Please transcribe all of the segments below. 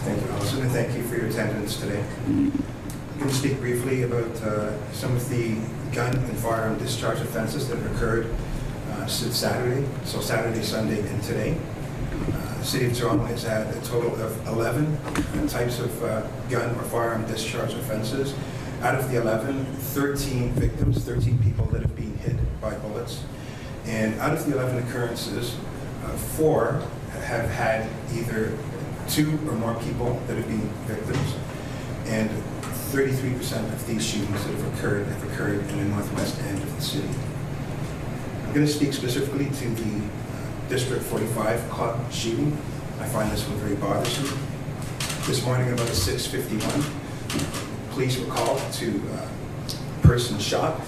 Thank you, Allison, and thank you for your attendance today. I'm going to speak briefly about some of the gun and firearm discharge offenses that have occurred since Saturday, so Saturday, Sunday, and today. The City of Toronto has had a total of 11 types of gun or firearm discharge offenses. Out of the 11, 13 victims, 13 people that have been hit by bullets. And out of the 11 occurrences, 4 have had either 2 or more people that have been victims, and 33% of these shootings that have occurred in the northwest end of the city. I'm going to speak specifically to the District 45 club shooting. I find this one very bothersome. This morning about 6:51, police were called to a person shot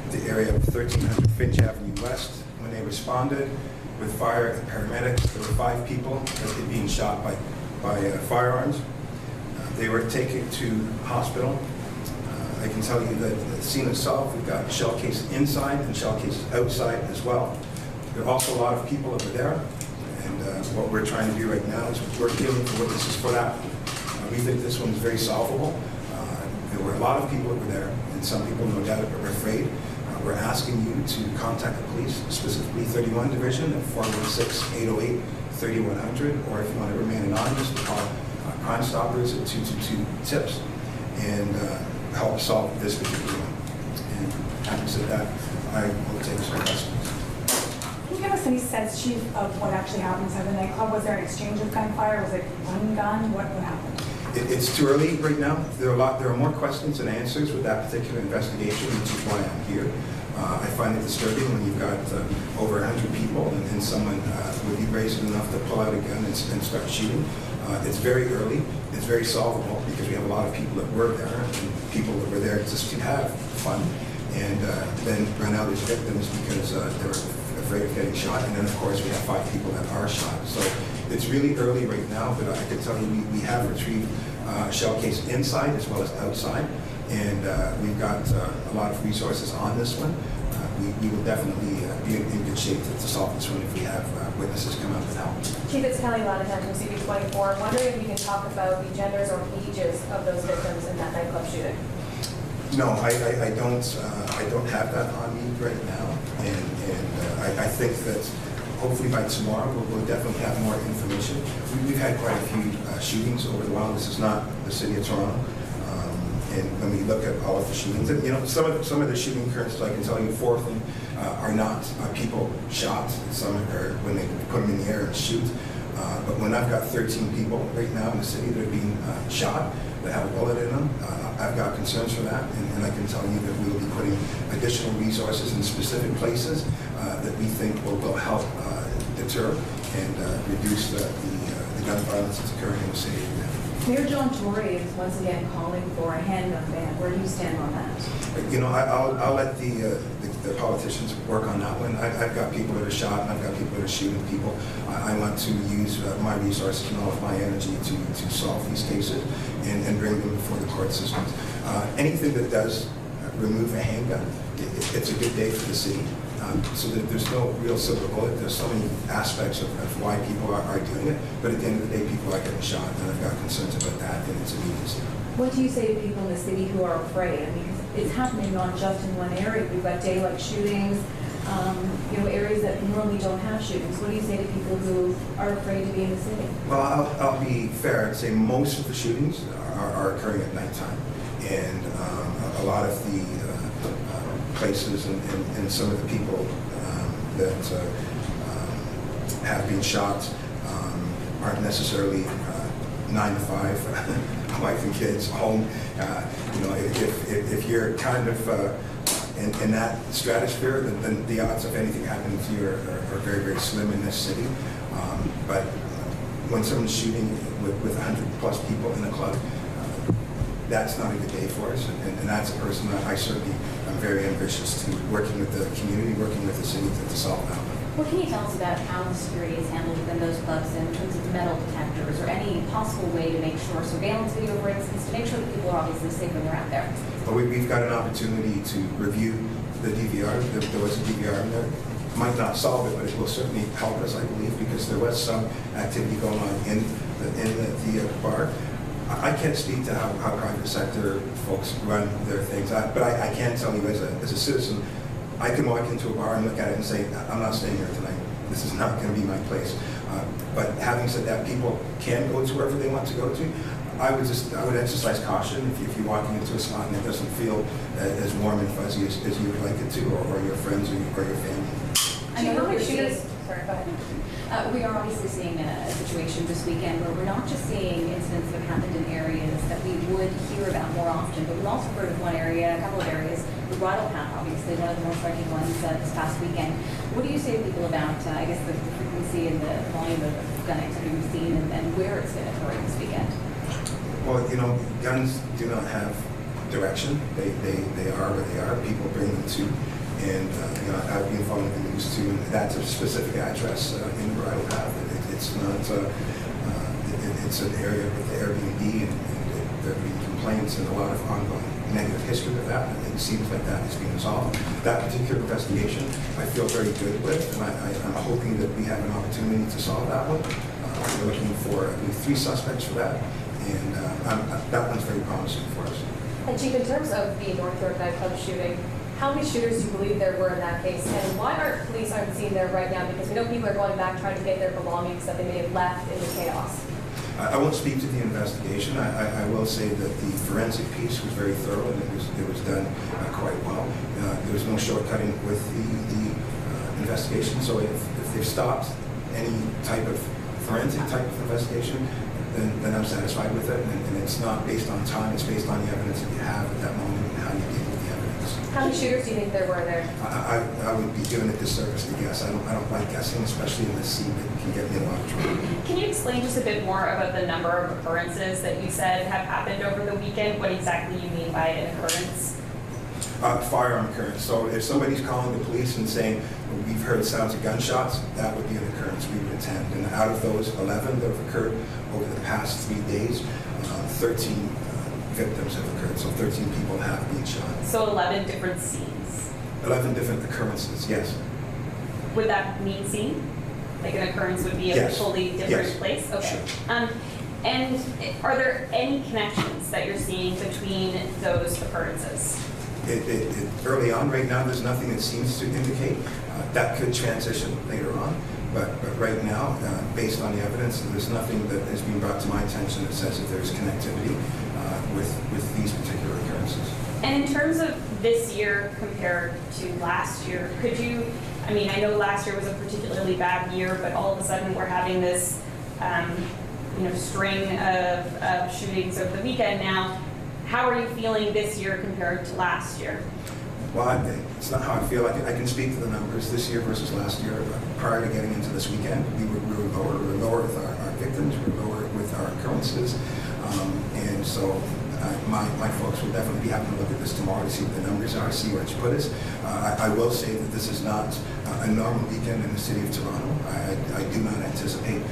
at the area of 1300 Finch Avenue West. When they responded with fire and paramedics, there were 5 people that had been shot by firearms. They were taken to hospital. I can tell you that the scene itself, we've got shell cases inside and shell cases outside as well. There are also a lot of people over there, and what we're trying to do right now is we're dealing with witnesses for that. We think this one is very solvable. There were a lot of people over there, and some people no doubt are afraid. We're asking you to contact the police, specifically 31 Division at 416-808-3100, or if you want to remain anonymous, to call Crime Stoppers at 222-TIPS and help solve this particular one. And having said that, I will take some questions. Can you give us any sense, Chief, of what actually happened inside the nightclub? Was there an exchange of gunfire? Was it one gun? What happened? It's too early right now. There are more questions than answers with that particular investigation, which is why I'm here. I find it disturbing when you've got over 100 people and someone would be brazen enough to pull out a gun and start shooting. It's very early. It's very solvable because we have a lot of people that were there and people that were there just to have fun, and then run out as victims because they were afraid of getting shot. And then, of course, we have 5 people that are shot. So it's really early right now, but I can tell you we have retrieved a shell case inside as well as outside, and we've got a lot of resources on this one. We will definitely be in good shape to solve this one if we have witnesses come out and help. Chief, it's Kelly Lanahan from CB24. I'm wondering if you can talk about the genders or ages of those victims in that nightclub shooting. No, I don't have that on me right now, and I think that hopefully by tomorrow we'll definitely have more information. We've had quite a few shootings over the while. This is not the City of Toronto, and when we look at all of the shootings, and, you know, some of the shooting occurrences, I can tell you 4 of them are not people shot. Some are when they put them in the air and shoot. But when I've got 13 people right now in the city that are being shot, that have a bullet in them, I've got concerns for that, and I can tell you that we will be putting additional resources in specific places that we think will help deter and reduce the gun violence that's occurring in the city. Mayor John Tory is once again calling for a handgun ban. Where do you stand on that? You know, I'll let the politicians work on that one. I've got people that are shot, and I've got people that are shooting people. I want to use my resources and all of my energy to solve these cases and bring them before the court systems. Anything that does remove a handgun, it's a good day for the city. So that there's no real silver bullet. There's so many aspects of why people are doing it, but at the end of the day, people are getting shot, and I've got concerns about that, and it's immediacy. What do you say to people in the city who are afraid? I mean, it's happening not just in one area. We've got daylight shootings, areas that normally don't have shootings. What do you say to people who are afraid to be in the city? Well, I'll be fair and say most of the shootings are occurring at nighttime, and a lot of the places and some of the people that have been shot aren't necessarily 9 to 5, wife and kids, home. If you're kind of in that stratosphere, then the odds of anything happening to you are very, very slim in this city. But when someone's shooting with 100+ people in a club, that's not a good day for us, and that's a person that I certainly am very ambitious to working with the community, working with the city to solve that. What can you tell us about how the security is handled within those clubs in terms of metal detectors or any possible way to make sure, surveillance video, for instance, to make sure that people are obviously safe when they're out there? Well, we've got an opportunity to review the DVR. There was a DVR in there. Might not solve it, but it will certainly help us, I believe, because there was some activity going on in the the bar. I can't speak to how private sector folks run their things, but I can tell you as a citizen, I can walk into a bar and look at it and say, I'm not staying here tonight. This is not going to be my place. But having said that, people can go to wherever they want to go to. I would exercise caution if you're walking into a spot and it doesn't feel as warm and fuzzy as you would like it to, or your friends or your family. I know what you're seeing. Sorry, go ahead. We are obviously seeing a situation this weekend where we're not just seeing incidents that have happened in areas that we would hear about more often, but we've also heard of one area, a couple of areas, the Bridle path, obviously, one of the more striking ones this past weekend. What do you say to people about, I guess, the frequency and the volume of gun activity we've seen and where it's been occurring this weekend? Well, guns do not have direction. They are where they are. People bring them to. And I've been following the news too, and that's a specific address in the Bridle path. It's not. It's an area with the Airbnb, and there have been complaints and a lot of ongoing negative history with that. And it seems like that is being resolved. That particular investigation, I feel very good with, and I'm hoping that we have an opportunity to solve that one. We're looking for at least 3 suspects for that, and that one's very promising for us. And Chief, in terms of the North York nightclub shooting, how many shooters do you believe there were in that case? And why aren't police on scene there right now? Because we know people are going back trying to get their belongings that they may have left in the chaos. I won't speak to the investigation. I will say that the forensic piece was very thorough, and it was done quite well. There was no shortcutting with the investigation. So if they've stopped any type of forensic type of investigation, then I'm satisfied with it. And it's not based on time; it's based on the evidence that you have at that moment and how you deal with the evidence. How many shooters do you think there were there? I would be doing a disservice to guess. I don't like guessing, especially in this scene. It can get me in a lot of trouble. Can you explain just a bit more about the number of occurrences that you said have happened over the weekend? What exactly you mean by an occurrence? Firearm occurrence. So if somebody's calling the police and saying, we've heard sounds of gunshots, that would be an occurrence we would attend. And out of those 11 that have occurred over the past 3 days, 13 victims have occurred. So 13 people have been shot. So 11 different scenes. 11 different occurrences, yes. Would that mean scene? Like an occurrence would be a Yes. totally different Yes. place? Okay. Sure. And are there any connections that you're seeing between those occurrences? Early on, right now, there's nothing that seems to indicate that could transition later on. But right now, based on the evidence, there's nothing that has been brought to my attention that says that there's connectivity with these particular occurrences. And in terms of this year compared to last year, could you, I mean, I know last year was a particularly bad year, but all of a sudden we're having this, string of shootings over the weekend now. How are you feeling this year compared to last year? Well, it's not how I feel. I can speak to the numbers this year versus last year. Prior to getting into this weekend, we were lower. We were lower with our victims. We were lower with our occurrences. And so my folks will definitely be having to look at this tomorrow to see what the numbers are, see where it's put us. I will say that this is not a normal weekend in the city of Toronto. I do not anticipate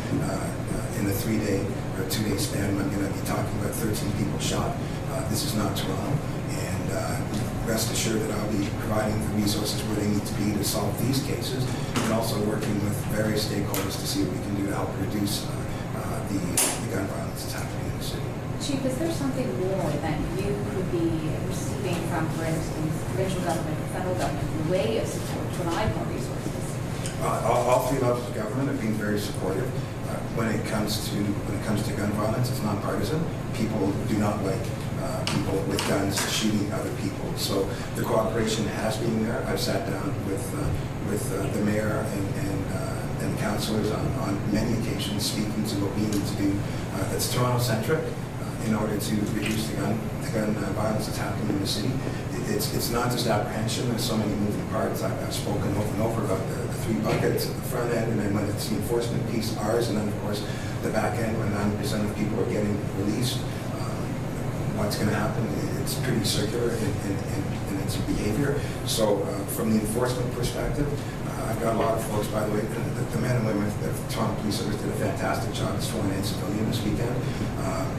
in the 3-day or 2-day span I'm going to be talking about 13 people shot. This is not Toronto, and rest assured that I'll be providing the resources where they need to be to solve these cases, and also working with various stakeholders to see what we can do to help reduce the gun violence that's happening in the city. Chief, is there something more that you could be receiving from, for instance, provincial government or federal government in the way of support to provide more resources? All 3 levels of government have been very supportive. When it comes to gun violence, it's nonpartisan. People do not like people with guns shooting other people. So the cooperation has been there. I've sat down with the mayor and councillors on many occasions, speaking to what we need to do that's Toronto-centric in order to reduce the gun violence that's happening in the city. It's not just apprehension. There's so many moving parts. I've spoken over and over about the 3 buckets at the front end, and then when it's the enforcement piece, ours, and then of course the back end when 90% of people are getting released. What's going to happen? It's pretty circular in its behavior. So from the enforcement perspective, I've got a lot of folks, by the way, the men and women of the Toronto Police Service did a fantastic job at sworn in civilian this weekend.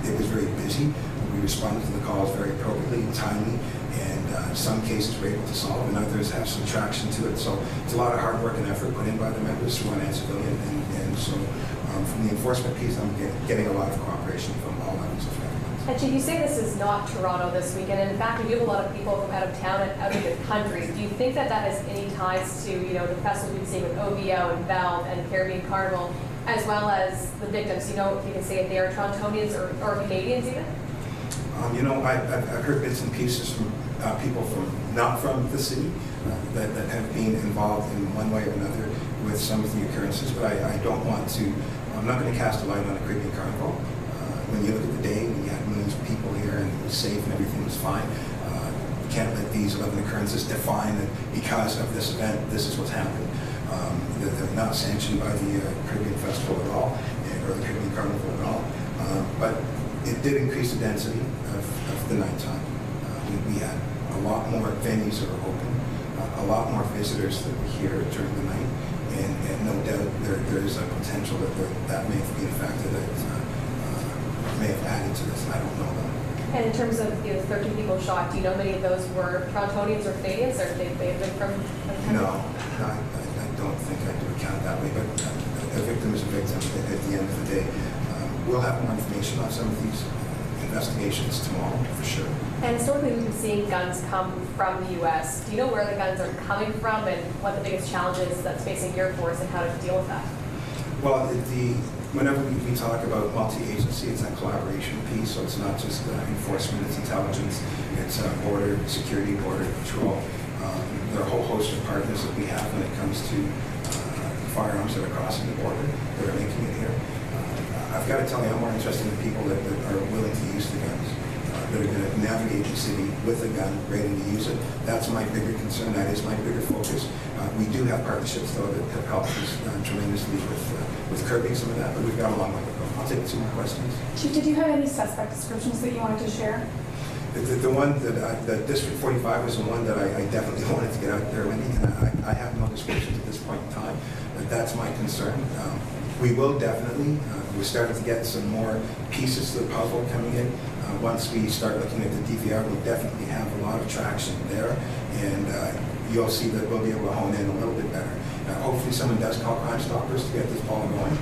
It was very busy. We responded to the calls very appropriately, timely, and some cases we're able to solve, and others have some traction to it. So it's a lot of hard work and effort put in by the members, sworn in civilian, and so From the enforcement piece, I'm getting a lot of cooperation from all levels of government. And Chief, you say this is not Toronto this weekend, and in fact, we do have a lot of people from out of town and out of the country. Do you think that that has any ties to, the festivals we've seen with OVO and Valve and Caribbean Carnival, as well as the victims? If you can say if they are Torontonians or Canadians even? I've heard bits and pieces from people not from the city that have been involved in one way or another with some of the occurrences, but I'm not going to cast a light on the Caribbean Carnival. When you look at the day, when you had millions of people here and it was safe and everything was fine, you can't let these 11 occurrences define that because of this event, this is what's happened. They're not sanctioned by the Caribbean Festival at all, or the Caribbean Carnival at all. But it did increase the density of the nighttime. We had a lot more venues that were open, a lot more visitors that were here during the night, and no doubt there is a potential that may have been a factor that may have added to this. I don't know though. And in terms of 13 people shot, do you know many of those were Torontonians or Canadians, or they may have been from? No, I don't think I do account that way. But a victim is a victim. At the end of the day, we'll have more information on some of these investigations tomorrow for sure. And historically, we've been seeing guns come from the U.S. Do you know where the guns are coming from and what the biggest challenge is that's facing your force and how to deal with that? Well, whenever we talk about multi-agency, it's that collaboration piece. So it's not just enforcement, it's intelligence, it's border security, border patrol. There are a whole host of partners that we have when it comes to firearms that are crossing the border, that are making it here. I've got to tell you, I'm more interested in people that are willing to use the guns, that are going to navigate the city with a gun, ready to use it. That's my bigger concern. That is my bigger focus. We do have partnerships, though, that have helped us tremendously with curbing some of that, but we've got a long way to go. I'll take some more questions. Chief, did you have any suspect descriptions that you wanted to share? The one that District 45 was the one that I definitely wanted to get out there, Wendy, and I have no descriptions at this point in time. That's my concern. We will definitely, we're starting to get some more pieces to the puzzle coming in. Once we start looking at the DVR, we'll definitely have a lot of traction there, and you'll see that we'll be able to hone in a little bit better. Hopefully someone does call Crime Stoppers to get this ball going.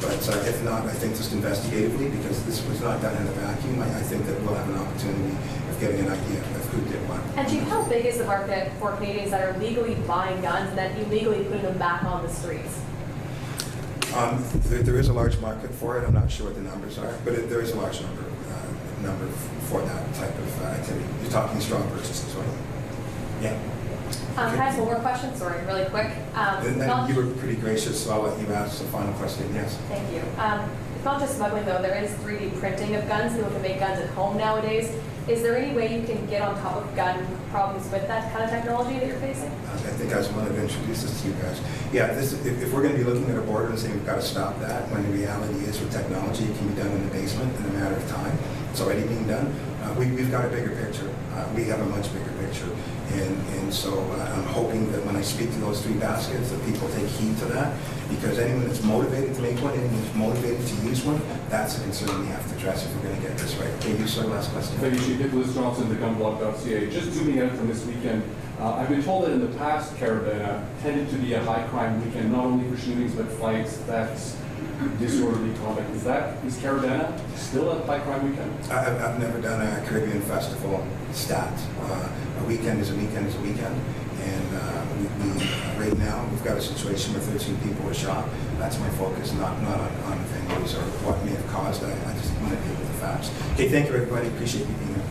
But if not, I think just investigatively, because this was not done in a vacuum, I think that we'll have an opportunity of getting an idea of who did what. And Chief, how big is the market for Canadians that are legally buying guns and then illegally putting them back on the streets? There is a large market for it. I'm not sure what the numbers are, but there is a large number for that type of activity. You're talking straw purchases, right? Yeah. Can I ask one more question? Sorry, really quick. You were pretty gracious, so I'll let you ask the final question. Yes. Thank you. It's not just smuggling, though. There is 3D printing of guns. People can make guns at home nowadays. Is there any way you can get on top of gun problems with that kind of technology that you're facing? I think I was one that introduced this to you guys. Yeah, if we're going to be looking at a border and saying we've got to stop that, when the reality is with technology, it can be done in the basement in a matter of time. It's already being done. We've got a bigger picture. We have a much bigger picture. And so I'm hoping that when I speak to those 3 baskets, that people take heed to that, because anyone that's motivated to make one, anyone that's motivated to use one, that's a concern we have to address if we're going to get this right. Okay, you, sir, last question. Thank you, Chief. Nicholas Johnson, thegunblog.ca. Just zooming out from this weekend, I've been told that in the past, Carabana tended to be a high-crime weekend, not only for shootings, but fights, thefts, disorderly conduct. Is Carabana still a high-crime weekend? I've never done a Caribbean festival stat. A weekend is a weekend is a weekend. And right now, we've got a situation where 13 people were shot. That's my focus, not on venues or what may have caused. I just want to deal with the facts. Okay, thank you, everybody. Appreciate you being here.